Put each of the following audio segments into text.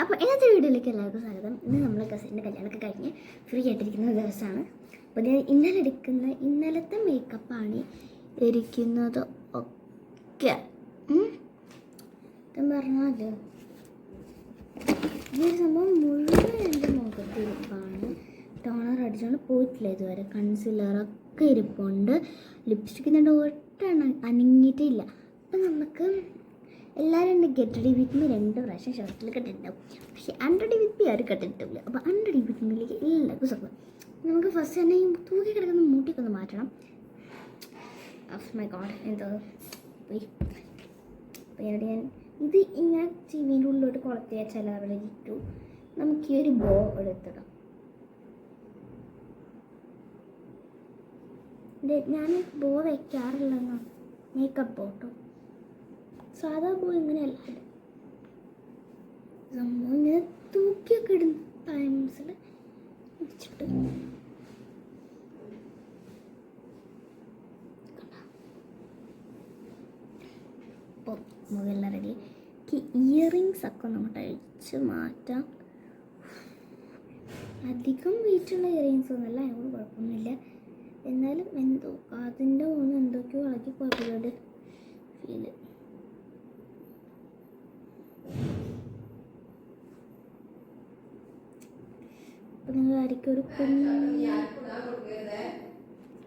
അപ്പോൾ ഇന്നത്തെ വീഡിയോയിലേക്ക് എല്ലാവർക്കും സ്വാഗതം. ഇന്ന് നമ്മൾ കസിൻ്റെ കല്യാണമൊക്കെ കഴിഞ്ഞ് ഫ്രീ ആയിട്ടിരിക്കുന്ന ദിവസമാണ്. അപ്പോൾ ഞാൻ ഇന്നലത്തെ മേക്കപ്പാണ് ഇരിക്കുന്നത് ഒക്കെ പറഞ്ഞാൽ ഈ ഒരു സംഭവം മുഴുവൻ എൻ്റെ മുഖത്തിരിപ്പാണ്. ടോണർ അടിച്ചുകൊണ്ട് പോയിട്ടില്ല ഇതുവരെ. കൺസീലറൊക്കെ ഇരിപ്പുണ്ട്. ലിപ്സ്റ്റിക്കിൻ്റെ ഒട്ടും അനങ്ങിയിട്ടില്ല. അപ്പം നമുക്ക് എല്ലാവരും എൻ്റെ ഗെറ്റ് റെഡി വിത്ത് മീ 2 പ്രാവശ്യം ഷർട്ടിൽ കെട്ടിട്ടുണ്ടാവും. പക്ഷേ അൺറെഡി വിത്ത് മീ ആരും കെട്ടിട്ടില്ല. അപ്പോൾ അൺറെഡി വിത്ത് മീയിലേക്ക് എല്ലാവർക്കും സുഖം. നമുക്ക് ഫസ്റ്റ് തന്നെ ഈ തൂക്കി കിടക്കുന്ന മൂട്ടിയൊക്കെ ഒന്ന് മാറ്റണം. മൈ ഗോഡ് എന്തോ പോയി. അപ്പോൾ ഞാൻ ഇത് ഇങ്ങനെ ചെവിൻ്റെ ഉള്ളിലോട്ട് കുളത്തിയ ചില അവിടെ ഇട്ടു. നമുക്ക് ഈ ഒരു ബോ എടുത്തിടാം. ഞാൻ ബോ വയ്ക്കാറില്ലെന്നാണ് മേക്കപ്പ് ബോട്ടോ. സാധാ ബോ ഇങ്ങനെയല്ല സംഭവം. ഇങ്ങനെ തൂക്കിയൊക്കെ ഇടുന്ന ടൈംസിൽ വെച്ചിട്ട് അപ്പോൾ മുകളിൽ റെഡി. ഇയറിങ്സ് ഒക്കെ നമുക്ക് അഴിച്ച് മാറ്റാം. അധികം വെയിറ്റുള്ള ഇയറിങ്സ് ഒന്നുമല്ല, അതിനോട് കുഴപ്പമൊന്നുമില്ല. എന്നാലും എന്തോ അതിൻ്റെ മുകളിൽ എന്തൊക്കെയോ ഇളക്കി കുഴപ്പമില്ലോട് ഫീല്. അപ്പം നിങ്ങൾ ആയിരിക്കും ഒരു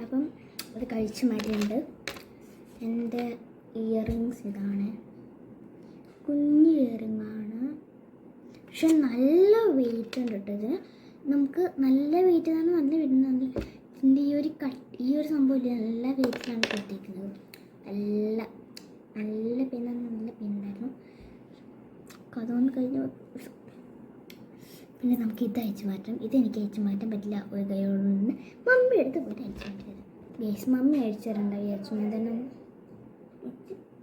അപ്പം അത് കഴിച്ച് മാറ്റിയുണ്ട്. എൻ്റെ ഇയറിങ്സ് ഇതാണ്. കുഞ്ഞ് ഇയറിങ്ങാണ്, പക്ഷെ നല്ല വെയിറ്റ് ഉണ്ട് കേട്ടോ ഇതിന്. നമുക്ക് നല്ല വെയിറ്റ് നല്ല വെയിറ്റ്. ഇതിൻ്റെ ഈ ഒരു സംഭവം ഇല്ല, നല്ല വെയിറ്റിലാണ് കെട്ടിയിരിക്കുന്നത്. നല്ല പെണ്ണായിരുന്നു. അതുകൊണ്ട് കഴിഞ്ഞ പിന്നെ നമുക്ക് ഇത് അയച്ചു മാറ്റാം. ഇതെനിക്ക് അയച്ചു മാറ്റാൻ പറ്റില്ല ഒരു കൈയോട് നിന്ന്. മമ്മി എടുത്ത് പോയിട്ട് അയച്ചു മാറ്റിയത്. ഗേസ് മമ്മി അയച്ചു തരണ്ട വിചാരിച്ചു. ഞാൻ തന്നെ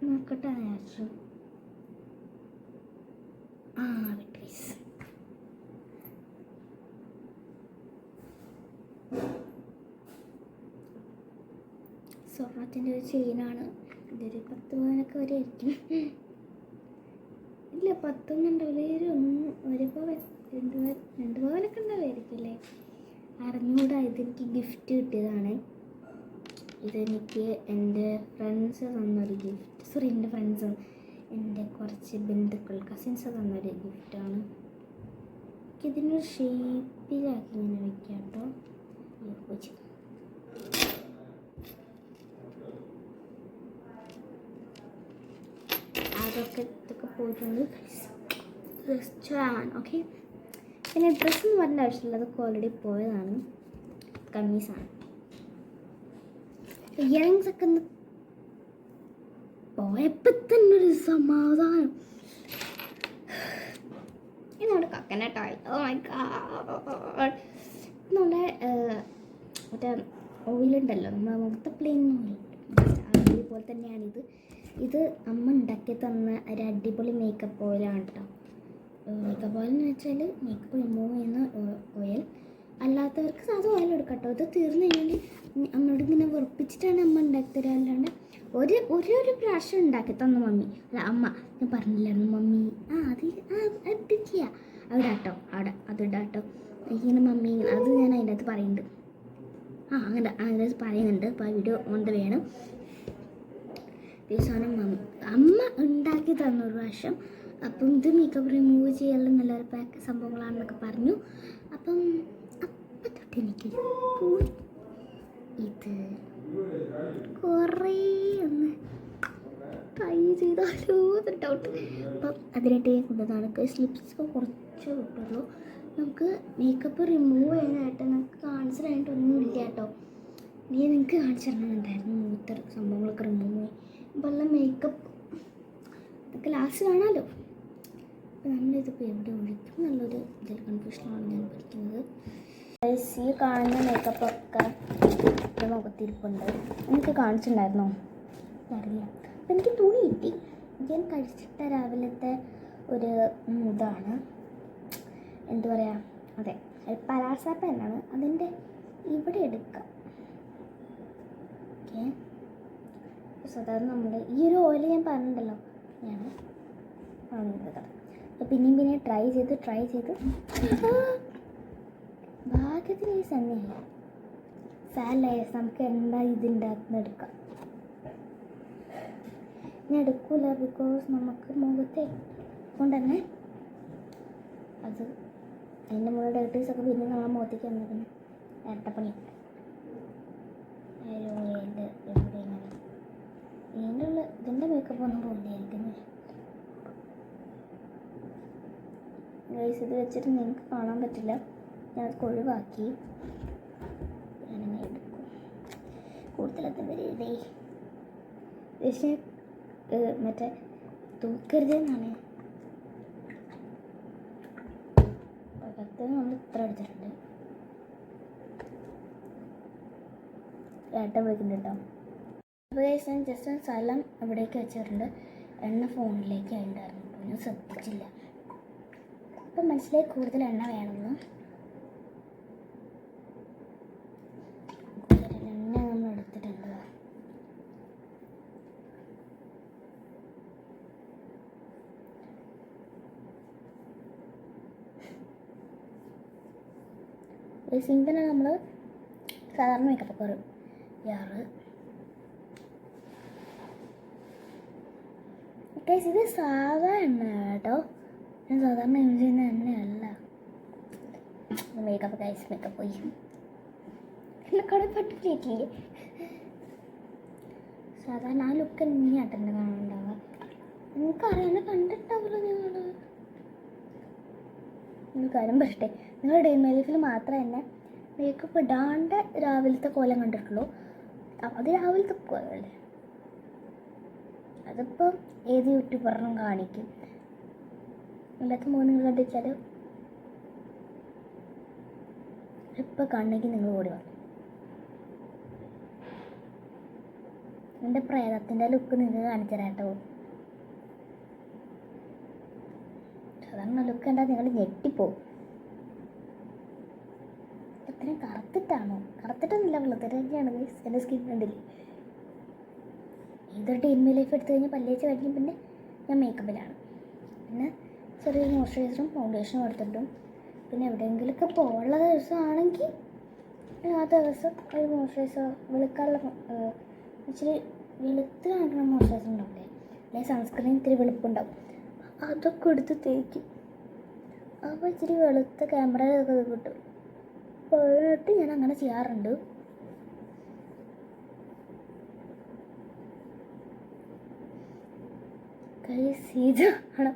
നോക്കട്ടെ വിചാരിച്ചു. ഗേസ് സ്വർണത്തിൻ്റെ ഒരു ചെയിനാണ്. ഇതൊരു 10 പവനൊക്കെ വരെ ആയിരിക്കും. ഇല്ല 10 ഉണ്ടാവില്ല, ഒരു പവൻ 2 പവനൊക്കെ ഉണ്ടാവുമായിരിക്കില്ലേ, അറിഞ്ഞൂടാ. ഇതെനിക്ക് ഗിഫ്റ്റ് കിട്ടിയതാണ്. ഇതെനിക്ക് എൻ്റെ ഫ്രണ്ട്സ് തന്നൊരു ഗിഫ്റ്റ്. സോറി, എൻ്റെ ഫ്രണ്ട്സ്, എൻ്റെ കുറച്ച് ബന്ധുക്കൾ കസിൻസ് തന്നൊരു ഗിഫ്റ്റാണ്. എനിക്കിതിനൊരു ഷേപ്പിലാക്കി ഇങ്ങനെ വെക്കാം കേട്ടോ. ഇതൊക്കെ പോയിട്ടുണ്ട്. ഓക്കെ, പിന്നെ ഡ്രസ്സൊന്നും വരേണ്ട ആവശ്യമില്ല, അതൊക്കെ ഓൾറെഡി പോയതാണ്. കമ്മീസാണ്. ഇയറിങ്സ് ഒക്കെ ഒന്ന് പോയപ്പോൾ തന്നെ ഒരു സമാധാനം. ഇന്നോട് കക്കനട്ടായി. Oh my God. നമ്മുടെ മറ്റേ ഓയിലുണ്ടല്ലോ, നമ്മുടെ മുഖത്തെ പ്ലെയിൻ ഓയിൽ, അതേപോലെ തന്നെയാണിത്. ഇത് അമ്മ ഉണ്ടാക്കി തന്ന ഒരു അടിപൊളി മേക്കപ്പ് ഓയിലാണ് കേട്ടോ. മേക്കപ്പ് ഓയിൽ എന്ന് വെച്ചാൽ മേക്കപ്പ് റിമൂവ് ചെയ്യുന്ന ഓയിൽ. അല്ലാത്തവർക്ക് സാധാ ഓയിൽ എടുക്കാം കേട്ടോ. ഇത് തീർന്നു കഴിഞ്ഞാൽ അമ്മയോട് ഇങ്ങനെ വെറുപ്പിച്ചിട്ടാണ് അമ്മ ഉണ്ടാക്കി തരിക. അല്ലാണ്ട് ഒരു പ്രാവശ്യം ഉണ്ടാക്കി തന്നു മമ്മി. അല്ല അമ്മ, ഞാൻ പറഞ്ഞില്ലായിരുന്നു മമ്മി അതില്ല അവിടെ കേട്ടോ, അവിടെ അതിടാട്ടോ ഇങ്ങനെ മമ്മി. അത് ഞാൻ അതിൻ്റെ അകത്ത് പറയുന്നുണ്ട്. അങ്ങനെ അതിൻ്റെ പറയുന്നുണ്ട്. അപ്പോൾ ആ വീഡിയോ ഓൺ ദ വേണം. ഈ സാധനം അമ്മ ഉണ്ടാക്കി തന്ന ഒരു പ്രാവശ്യം. അപ്പം ഇത് മേക്കപ്പ് റിമൂവ് ചെയ്യാനുള്ള നല്ലൊരു പാക്ക് സംഭവങ്ങളാണെന്നൊക്കെ പറഞ്ഞു. അപ്പം തൊട്ട് എനിക്ക് ഇത് കുറേ ഒന്ന് ട്രൈ ചെയ്താലോ എന്നൊരു ഡൗട്ട്. അപ്പം അതിനായിട്ട് ഞാൻ കൊണ്ടുവന്നതാണ്. സ്ലിപ്സ് കുറച്ച് കിട്ടുള്ളൂ. നമുക്ക് മേക്കപ്പ് റിമൂവ് ചെയ്യാനായിട്ട് നമുക്ക് കാണിച്ചിട്ടായിട്ടൊന്നും ഇല്ല കേട്ടോ. നീ നിങ്ങൾക്ക് കാണിച്ചു തരണമെന്നുണ്ടായിരുന്നു മൂത്ത സംഭവങ്ങളൊക്കെ റിമൂവ് ചെയ്യും. ഇപ്പോഴുള്ള മേക്കപ്പ് ഇതൊക്കെ ലാസ്റ്റ് കാണാമല്ലോ. അപ്പോൾ നമ്മളിതിപ്പോൾ എവിടെ ഒഴിക്കും എന്നുള്ളൊരു ഇതിൽ കൺഫ്യൂഷനാണ് ഞാൻ പഠിക്കുന്നത്. ഈ കാണുന്ന മേക്കപ്പൊക്കെ എൻ്റെ മുഖത്തിരിപ്പുണ്ട്. എനിക്ക് കാണിച്ചിട്ടുണ്ടായിരുന്നോ അറിയില്ല. അപ്പം എനിക്ക് തുണി കിട്ടി. ഞാൻ കഴിച്ചിട്ട രാവിലത്തെ ഒരു ഇതാണ്, എന്താ പറയുക, അതെ പലാസ പെന്നാണ്. അതിൻ്റെ ഇവിടെ എടുക്കാം. ഓക്കെ, സാധാരണ നമ്മുടെ ഈ ഒരു ഓയിൽ ഞാൻ പറഞ്ഞിട്ടുണ്ടല്ലോ, ഞാൻ വാങ്ങിയത്. പിന്നെയും ട്രൈ ചെയ്ത് ഭാഗ്യത്തിന് ഈ സമയമില്ല. സാലൈസ് നമുക്ക് എന്താ ഇതിൻ്റെ അകത്തുനിന്ന് എടുക്കാം. ഞാൻ എടുക്കൂല, ബിക്കോസ് നമുക്ക് മുഖത്തെ കൊണ്ട് തന്നെ അത് അതിൻ്റെ മുകളിൽ ഡേർട്ടീസൊക്കെ പിന്നെ നമ്മളെ മുഖത്തേക്ക് വന്നാൽ പിന്നെ ഇരട്ടപ്പണി. ഇതിൻ്റെ മേക്കപ്പ് ഒന്നും പോലെയായിരിക്കുന്നു. ഗൈസ് ഇത് വെച്ചിട്ട് നിങ്ങൾക്ക് കാണാൻ പറ്റില്ല, ഞാൻ ഒഴിവാക്കി. ഞാനങ്ങനെ എടുക്കും. കൂടുതലൊക്കെ വരേ പക്ഷേ മറ്റേ തൂക്കരുതെന്നാണ്. പകത്ത് നമ്മൾ ഇത്ര എടുത്തിട്ടുണ്ട്. ഏട്ടൻ വിളിക്കുന്നുണ്ട് കേട്ടോ. അപ്പോൾ ഗൈസ് ഞാൻ ജസ്റ്റ് സ്ഥലം അവിടേക്ക് വെച്ചിട്ടുണ്ട്. എണ്ണ ഫോണിലേക്ക് ഉണ്ടായിരുന്നു, ഞാൻ ശ്രദ്ധിച്ചില്ല. അപ്പം മനസ്സിലായി കൂടുതൽ എണ്ണ വേണമെന്ന്. കൂടുതൽ എണ്ണ നമ്മൾ എടുത്തിട്ടുണ്ട്. സിങ്കിനെ നമ്മൾ സാധാരണ മേക്കപ്പ് കയറും യാറ്. ഗൈസ് ഇത് സാധാ എണ്ണ കേട്ടോ, ഞാൻ സാധാരണ യൂസ് ചെയ്യുന്ന എണ്ണയല്ല. മേക്കപ്പ് ഗൈസ്, മേക്കപ്പ് പോയി എന്നെ കട പറ്റില്ലേ. സാധാരണ ആ ലുക്ക് തന്നെയാട്ടെന്നെ കാണുന്നുണ്ടാവുക. നിങ്ങൾക്കറിയാൻ കണ്ടിട്ടുണ്ടാവുമല്ലോ നിങ്ങൾ കാര്യം പറയട്ടെ, നിങ്ങൾ ഡേ മൈ ലൈഫിൽ മാത്രമേ തന്നെ മേക്കപ്പ് ഇടാണ്ട് രാവിലത്തെ കോലം കണ്ടിട്ടുള്ളൂ. അത് രാവിലത്തെ കോലമല്ലേ, അതിപ്പോൾ ഏത് യൂട്യൂബറിനും കാണിക്കും. അല്ലാത്ത നിങ്ങൾ കണ്ടിച്ചാൽ ഇപ്പോൾ കാണണമെങ്കിൽ നിങ്ങൾ ഓടി വന്നു. എൻ്റെ പ്രേതത്തിൻ്റെ ലുക്ക് നിങ്ങൾ കാണിച്ചു തരാം കേട്ടോ. സാധാരണ ലുക്ക് കണ്ടാൽ നിങ്ങൾ ഞെട്ടിപ്പോവും. ഇത്രയും കറുത്തിട്ടാണോ? കറുത്തിട്ടൊന്നുമില്ല, വെളുത്തിട്ടൊക്കെയാണ് എൻ്റെ സ്കിൻ കണ്ടില്ല. ഇതൊരു ഡേ മൈ ലൈഫ് എടുത്തു കഴിഞ്ഞാൽ പല്ലേച്ച് കഴിഞ്ഞ് പിന്നെ ഞാൻ മേക്കപ്പിലാണ്. പിന്നെ ചെറിയൊരു മോയ്സ്ചറൈസറും ഫൗണ്ടേഷനും എടുത്തിട്ടും പിന്നെ എവിടെയെങ്കിലുമൊക്കെ പോകാനുള്ള ദിവസമാണെങ്കിൽ ആ ദിവസം ഒരു മോയ്സ്ചറൈസർ വെളുക്കാനുള്ള ഇച്ചിരി വെളുത്ത് കാണിക്കുന്ന മോയ്സ്ചറൈസർ ഉണ്ടാവില്ലേ, അല്ലെങ്കിൽ സൺസ്ക്രീൻ ഇത്തിരി വെളുപ്പുണ്ടാവും, അതൊക്കെ എടുത്ത് തേക്കും. അപ്പോൾ ഇച്ചിരി വെളുത്ത ക്യാമറയിലൊക്കെ കിട്ടും. പോയിട്ട് ഞാൻ അങ്ങനെ ചെയ്യാറുണ്ട്. ഇതാണ്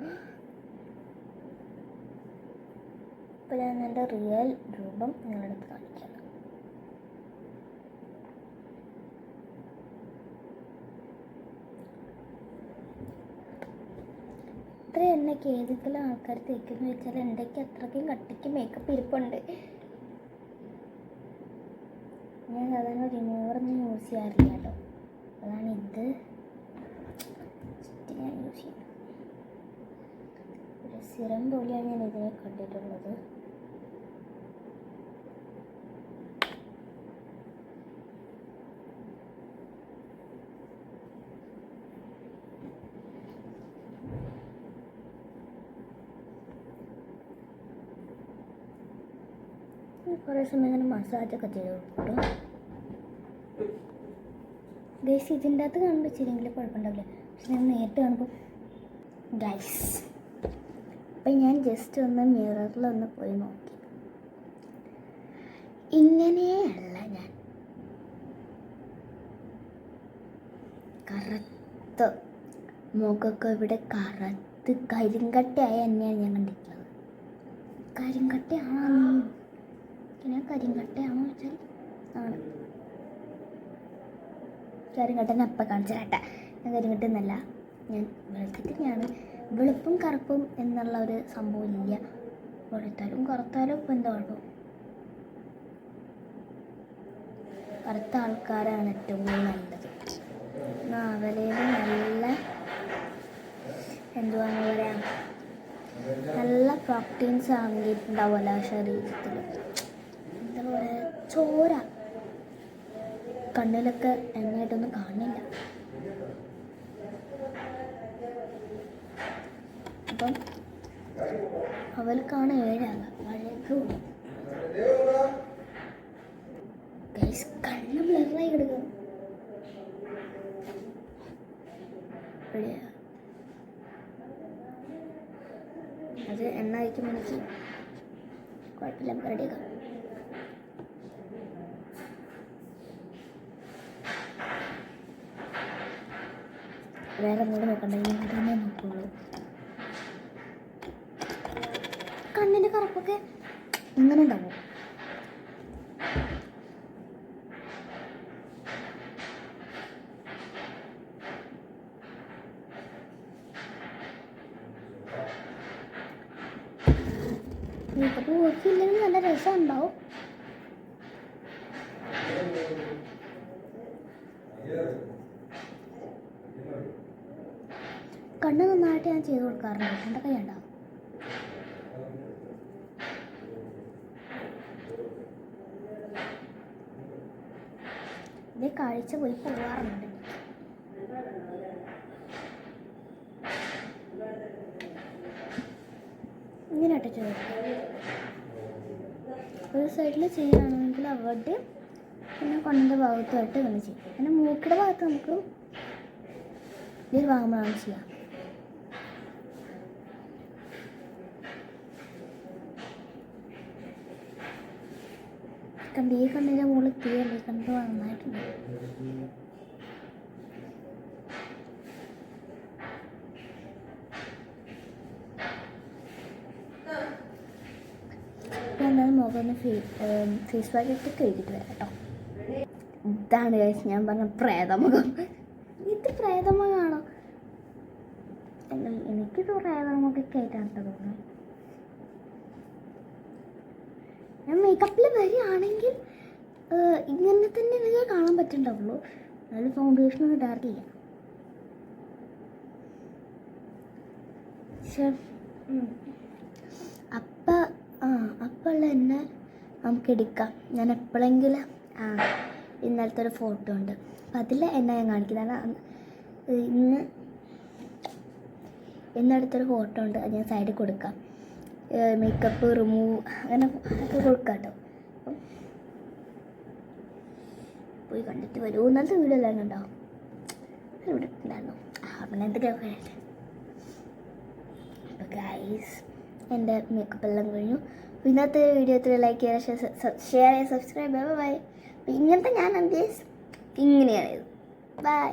ഇപ്പോൾ ഞാൻ എൻ്റെ റിയൽ രൂപം നിങ്ങളെടുത്ത് കാണിക്കാം. ഇത്ര എണ്ണയ്ക്ക് ഏതെങ്കിലും ആൾക്കാർ തേക്കുന്നു വെച്ചാൽ എൻ്റെക്ക് അത്രയ്ക്കും കട്ടിക്ക് മേക്കപ്പ് ഇരിപ്പുണ്ട്. ഞാൻ സാധാരണ റിമൂവറൊന്നും യൂസ് ചെയ്യാറില്ല കേട്ടോ, അതാണ് ഇത് ഞാൻ യൂസ് ചെയ്യുന്നത്. ഒരു സിറം പോലെയാണ് ഞാൻ ഇതിനെ കണ്ടിട്ടുള്ളത്. കുറേ സമയം ഇങ്ങനെ മസാജൊക്കെ ചെയ്ത് കൊടുക്കും. ഗൈസ് ഇതിൻ്റെ അകത്ത് കാണുമ്പോൾ ഇച്ചിരിയെങ്കിലും കുഴപ്പമുണ്ടാവില്ല, പക്ഷെ ഞാൻ നേരിട്ട് കാണുമ്പോൾ ഗൈസ്. അപ്പം ഞാൻ ജസ്റ്റ് ഒന്ന് മിററിലൊന്ന് പോയി നോക്കി. ഇങ്ങനെയല്ല ഞാൻ, കറുത്ത് മുഖമൊക്കെ ഇവിടെ കറുത്ത് കരിങ്കട്ടയായ എന്നെയാണ് ഞാൻ കണ്ടിട്ടുള്ളത്. കരിങ്കട്ടയാണോ ഇങ്ങനെ കരിങ്കട്ടയാണോ വെച്ചാൽ ആണ്. കരിങ്കട്ടനെ അപ്പം കാണിച്ചു കേട്ടാ, ഞാൻ കരിങ്കട്ടെന്നല്ല, ഞാൻ വെളുത്തിട്ടാണ്. വെളുപ്പും കറുപ്പും എന്നുള്ള ഒരു സംഭവം ഇല്ല. വെളുത്താലും കറുത്താലും ഇപ്പം എന്താ കുഴപ്പം? കറുത്ത ആൾക്കാരാണ് ഏറ്റവും നല്ലത്. അവരേൽ നല്ല എന്തുവാന്ന് പറയാ, നല്ല പ്രോട്ടീൻസ് ആണെങ്കിട്ടുണ്ടാവുമല്ലോ ശരീരത്തിൽ. എന്താ പറയുക, ചോര കണ്ണിലൊക്കെ എണ്ണയായിട്ടൊന്നും കാണില്ല. അപ്പം അവൾക്കാണ് 7 വഴക്ക് കണ്ണ് ബ്ലറായി കിടക്കും. അത് എണ്ണ കഴിക്കുമ്പോൾ എനിക്ക് കുഴപ്പമില്ല, റെഡിയാക്കാം. വേറെ അങ്ങോട്ട് നോക്കണ്ട, ഇങ്ങനെ നോക്കുള്ളൂ. കണ്ണിൻ്റെ കറുപ്പൊക്കെ ഇങ്ങനെ ഉണ്ടാവും. മേക്കപ്പ് നോക്കിയില്ലെങ്കിൽ നല്ല രസം ഉണ്ടാവും. കണ്ണ് നന്നായിട്ട് ഞാൻ ചെയ്ത് കൊടുക്കാറുണ്ട്. എൻ്റെ കൈ ഉണ്ടാവും. ഇതേ കാഴ്ച പോയി പോകാറുണ്ട്. ഇങ്ങനെ ചെയ്തു ഒരു സൈഡിൽ ചെയ്യുകയാണെങ്കിൽ അവിടെ പിന്നെ കണ്ണിൻ്റെ ഭാഗത്തുമായിട്ട് ഇങ്ങനെ ചെയ്യും. പിന്നെ മൂക്കിയുടെ ഭാഗത്ത് നമുക്ക് ഈ ഭാഗമാണ് ചെയ്യാം. കണ്ട് ഈ കണ്ണിൻ്റെ മുകളിൽ തീയല്ലേ, കണ്ട് നന്നായിട്ടുണ്ട്. എന്തായാലും മുഖം ഒന്ന് ഫേസ് വാഷ് ഇട്ട് കഴുകിയിട്ട് വരാം കേട്ടോ. ഇതാണ് ഞാൻ പറഞ്ഞ പ്രേതമുഖം. ഇത് പ്രേതമുഖമാണോ? എനിക്കിത് പ്രേതമുഖമൊക്കെ ആയിട്ടാണ് തോന്നുന്നത്. ഞാൻ മേക്കപ്പിൽ വരികയാണെങ്കിൽ ഇങ്ങനെ തന്നെ എനിക്ക് കാണാൻ പറ്റുന്നുണ്ടാവുള്ളൂ. നല്ല ഫൗണ്ടേഷനൊന്നും ഇടാറില്ല. പക്ഷെ അപ്പുള്ള എന്നെ നമുക്ക് എടുക്കാം. ഞാൻ എപ്പോഴെങ്കിലും ഇന്നലത്തെ ഒരു ഫോട്ടോ ഉണ്ട്, അപ്പം അതിൽ എന്നെ ഞാൻ കാണിക്കുന്നതാണ്. ഇന്നടുത്തൊരു ഫോട്ടോ ഉണ്ട്, അത് ഞാൻ സൈഡിൽ കൊടുക്കാം. മേക്കപ്പ് റിമൂവ് അങ്ങനെ ഒക്കെ കൊടുക്കാം കേട്ടോ. അപ്പം പോയി കണ്ടിട്ട് വരൂ. ഇന്നലത്തെ വീഡിയോ എല്ലാം കണ്ടോ? ഇവിടെ ഉണ്ടായിരുന്നു. പിന്നെ എന്തൊക്കെയൊക്കെ അപ്പോൾ ഗൈസ്, എൻ്റെ മേക്കപ്പ് എല്ലാം കഴിഞ്ഞു. ഇന്നത്തെ വീഡിയോ ലൈക്ക് ചെയ്യുക, ഷെയർ ചെയ്യുക, സബ്സ്ക്രൈബ് ചെയ്യുക. ബൈ. ഇങ്ങനത്തെ ഞാൻ എന്ത് ഇങ്ങനെയാണ്. ബൈ.